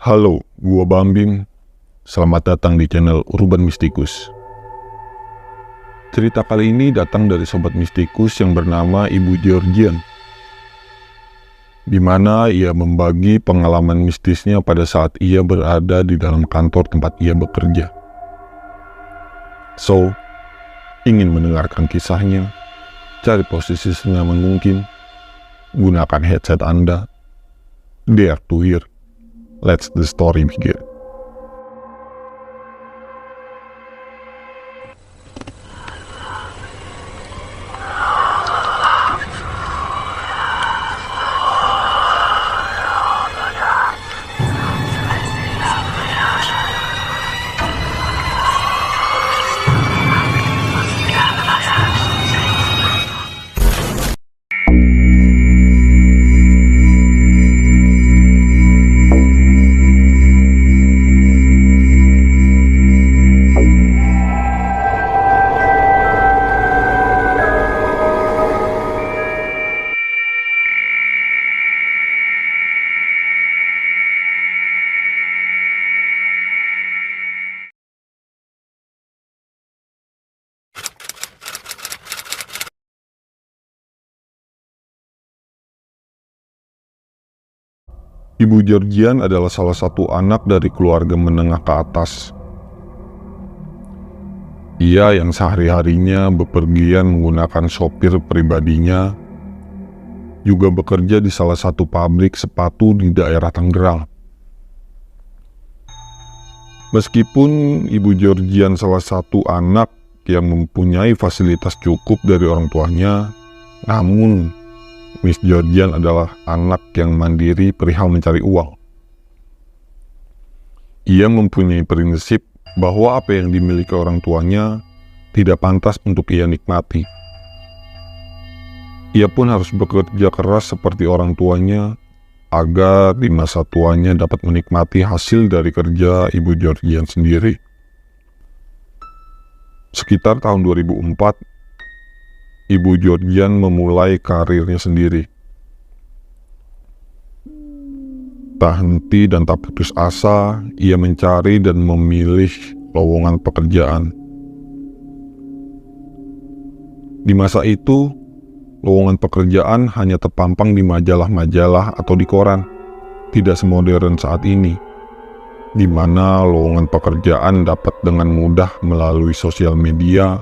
Halo, gua Bambim. Selamat datang di channel Urban Mystikus. Cerita kali ini datang dari sobat mistikus yang bernama Ibu Georgian, di mana ia membagi pengalaman mistisnya pada saat ia berada di dalam kantor tempat ia bekerja. So, ingin mendengarkan kisahnya? Cari posisi senyaman mungkin, gunakan headset Anda, dare to hear. Let's the story begin. Ibu Georgian adalah salah satu anak dari keluarga menengah ke atas. Ia yang sehari-harinya bepergian menggunakan sopir pribadinya, juga bekerja di salah satu pabrik sepatu di daerah Tangerang. Meskipun Ibu Georgian salah satu anak yang mempunyai fasilitas cukup dari orang tuanya, namun Miss Georgian adalah anak yang mandiri perihal mencari uang. Ia mempunyai prinsip bahwa apa yang dimiliki orang tuanya tidak pantas untuk ia nikmati. Ia pun harus bekerja keras seperti orang tuanya agar di masa tuanya dapat menikmati hasil dari kerja Ibu Georgian sendiri. Sekitar tahun 2004, Ibu Georgian memulai karirnya sendiri. Tak henti dan tak putus asa, ia mencari dan memilih lowongan pekerjaan. Di masa itu, lowongan pekerjaan hanya terpampang di majalah-majalah atau di koran, tidak semodern saat ini, di mana lowongan pekerjaan dapat dengan mudah melalui sosial media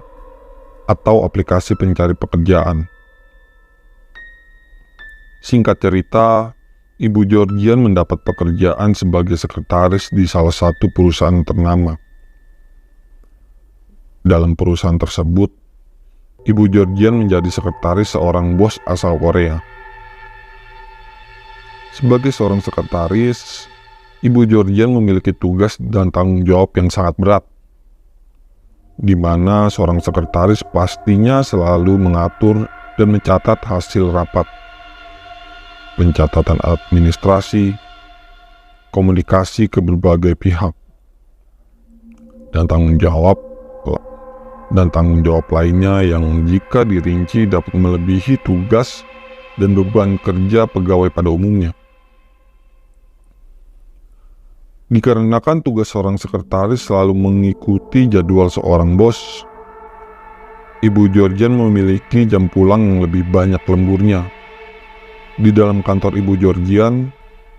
atau aplikasi pencari pekerjaan. Singkat cerita, Ibu Georgian mendapat pekerjaan sebagai sekretaris di salah satu perusahaan ternama. Dalam perusahaan tersebut, Ibu Georgian menjadi sekretaris seorang bos asal Korea. Sebagai seorang sekretaris, Ibu Georgian memiliki tugas dan tanggung jawab yang sangat berat, di mana seorang sekretaris pastinya selalu mengatur dan mencatat hasil rapat, pencatatan administrasi, komunikasi ke berbagai pihak, dan tanggung jawab lainnya yang jika dirinci dapat melebihi tugas dan beban kerja pegawai pada umumnya. Dikarenakan tugas seorang sekretaris selalu mengikuti jadwal seorang bos, Ibu Georgian memiliki jam pulang yang lebih banyak lemburnya. Di dalam kantor Ibu Georgian,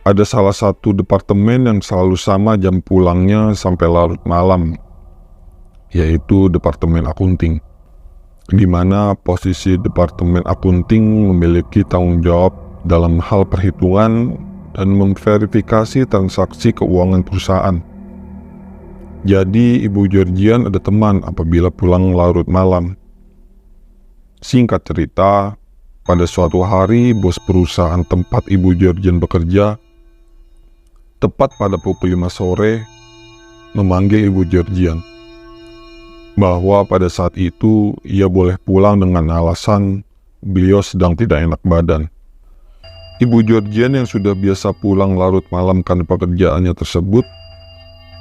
ada salah satu departemen yang selalu sama jam pulangnya sampai larut malam, yaitu Departemen Akunting, di mana posisi Departemen Akunting memiliki tanggung jawab dalam hal perhitungan dan memverifikasi transaksi keuangan perusahaan. Jadi Ibu Georgian ada teman apabila pulang larut malam. Singkat cerita, pada suatu hari bos perusahaan tempat Ibu Georgian bekerja, tepat pada pukul 5 sore, memanggil Ibu Georgian bahwa pada saat itu ia boleh pulang dengan alasan beliau sedang tidak enak badan. Ibu Georgian yang sudah biasa pulang larut malam karena pekerjaannya tersebut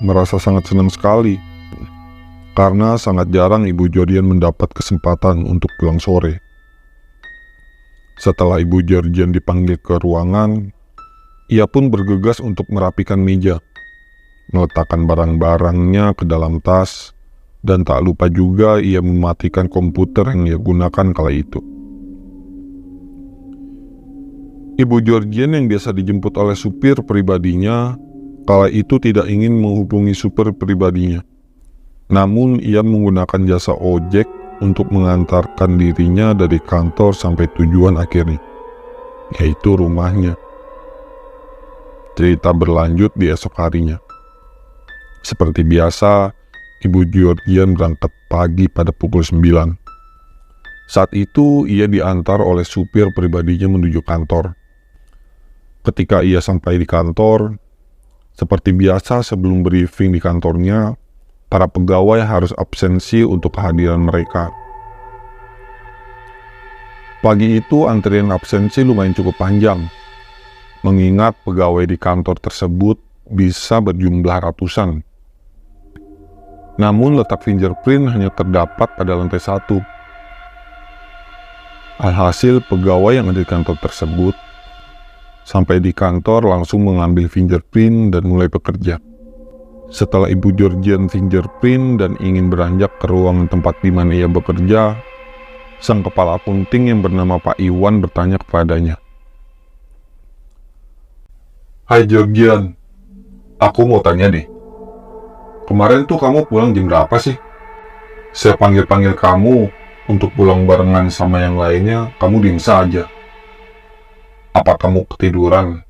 merasa sangat senang sekali, karena sangat jarang Ibu Georgian mendapat kesempatan untuk pulang sore. Setelah Ibu Georgian dipanggil ke ruangan, ia pun bergegas untuk merapikan meja. meletakkan barang-barangnya ke dalam tas, dan tak lupa juga ia mematikan komputer yang ia gunakan kala itu. Ibu Georgian yang biasa dijemput oleh supir pribadinya, kala itu tidak ingin menghubungi supir pribadinya. Namun ia menggunakan jasa ojek untuk mengantarkan dirinya dari kantor sampai tujuan akhirnya, yaitu rumahnya. Cerita berlanjut di esok harinya. Seperti biasa, Ibu Georgian berangkat pagi pada pukul 9. Saat itu ia diantar oleh supir pribadinya menuju kantor. Ketika ia sampai di kantor, seperti biasa sebelum briefing di kantornya, para pegawai harus absensi untuk kehadiran mereka. Pagi itu antrian absensi lumayan cukup panjang, mengingat pegawai di kantor tersebut bisa berjumlah ratusan. Namun letak fingerprint hanya terdapat pada lantai 1. Alhasil pegawai yang ada di kantor tersebut sampai di kantor langsung mengambil fingerprint dan mulai bekerja. Setelah Ibu Georgian fingerprint dan ingin beranjak ke ruang tempat di mana ia bekerja, sang kepala akunting yang bernama Pak Iwan bertanya kepadanya. Hai Georgian, aku mau tanya deh. Kemarin tuh kamu pulang jam berapa sih? Saya panggil-panggil kamu untuk pulang barengan sama yang lainnya, kamu diem saja. Apa kamu ketiduran?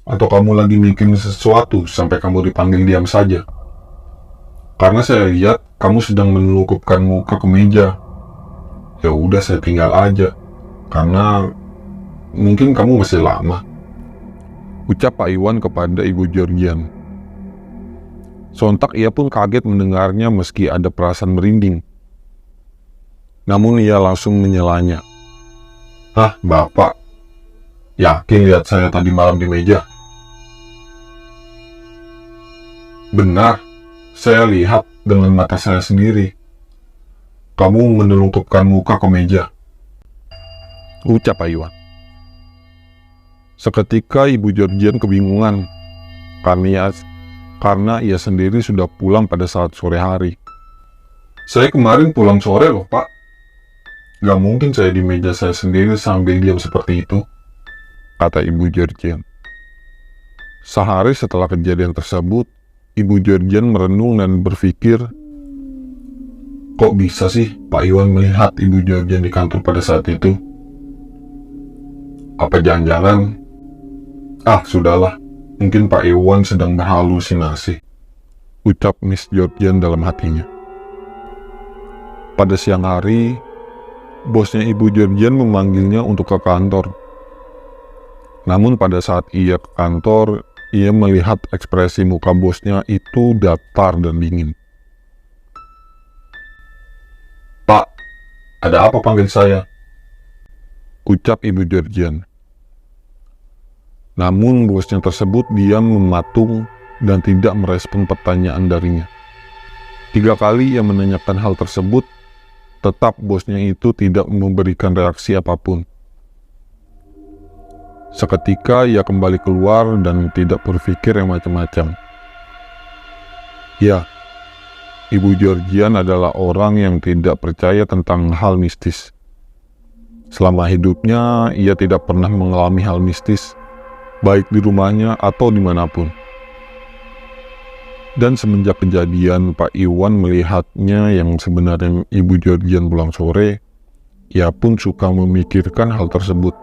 Atau kamu lagi mikirin sesuatu sampai kamu dipanggil diam saja? Karena saya lihat kamu sedang menelungkupkan muka ke meja. Ya udah saya tinggal aja, karena mungkin kamu masih lama. Ucap Pak Iwan kepada Ibu Georgian. Sontak ia pun kaget mendengarnya meski ada perasaan merinding. Namun ia langsung menyelanya. Hah, Bapak? Yakin lihat saya tadi malam di meja? Benar, saya lihat dengan mata saya sendiri. Kamu menelungkupkan muka ke meja. Ucap Pak Iwan. Seketika Ibu Georgian kebingungan karena ia sendiri sudah pulang pada saat sore hari. Saya kemarin pulang sore loh, Pak. Gak mungkin saya di meja saya sendiri sambil diam seperti itu, kata Ibu Georgian. Sehari setelah kejadian tersebut, Ibu Georgian merenung dan berpikir, kok bisa sih Pak Iwan melihat Ibu Georgian di kantor pada saat itu? Apa jangan-jangan? Sudahlah, mungkin Pak Iwan sedang berhalusinasi, ucap Miss Georgian dalam hatinya. Pada siang hari, bosnya Ibu Georgian memanggilnya untuk ke kantor. Namun pada saat ia ke kantor, ia melihat ekspresi muka bosnya itu datar dan dingin. Pak, ada apa panggil saya? Ucap Ibu Georgian. Namun bosnya tersebut diam mematung dan tidak merespon pertanyaan darinya. 3 kali ia menanyakan hal tersebut, tetap bosnya itu tidak memberikan reaksi apapun. Seketika ia kembali keluar dan tidak berpikir yang macam-macam. Ya, Ibu Georgian adalah orang yang tidak percaya tentang hal mistis. Selama hidupnya, ia tidak pernah mengalami hal mistis, baik di rumahnya atau dimanapun. Dan semenjak kejadian Pak Iwan melihatnya yang sebenarnya Ibu Georgian pulang sore, ia pun suka memikirkan hal tersebut.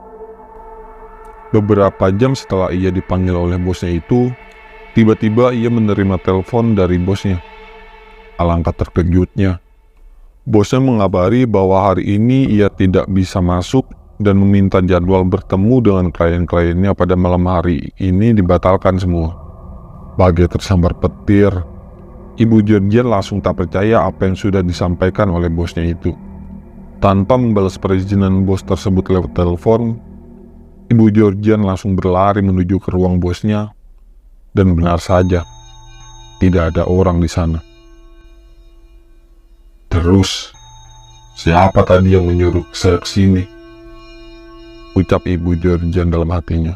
Beberapa jam setelah ia dipanggil oleh bosnya itu, tiba-tiba ia menerima telepon dari bosnya. Alangkah terkejutnya. Bosnya mengabari bahwa hari ini ia tidak bisa masuk dan meminta jadwal bertemu dengan klien-kliennya pada malam hari ini dibatalkan semua. Bagai tersambar petir, Ibu Georgian langsung tak percaya apa yang sudah disampaikan oleh bosnya itu. Tanpa membalas perizinan bos tersebut lewat telepon, Ibu Georgian langsung berlari menuju ke ruang bosnya, dan benar saja, tidak ada orang di sana. Terus, siapa tadi yang menyuruh saya ke sini? Ucap Ibu Georgian dalam hatinya.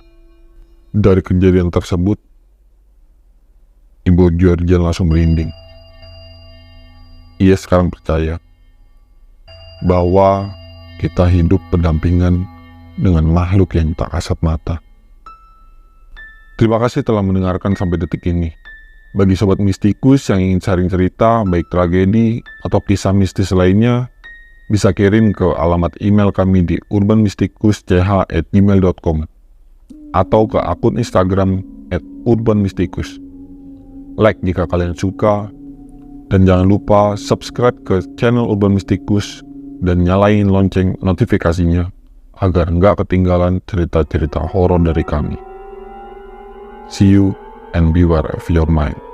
Dari kejadian tersebut, Ibu Georgian langsung merinding. Ia sekarang percaya bahwa kita hidup berdampingan dengan makhluk yang tak kasat mata. Terima kasih telah mendengarkan sampai detik ini. Bagi sobat mistikus yang ingin sharing cerita, baik tragedi atau kisah mistis lainnya, bisa kirim ke alamat email kami di urbanmysticusch@gmail.com atau ke akun Instagram @urbanmystikus. Like jika kalian suka, dan jangan lupa subscribe ke channel Urban Mystikus dan nyalain lonceng notifikasinya agar nggak ketinggalan cerita-cerita horor dari kami. See you and beware of your mind.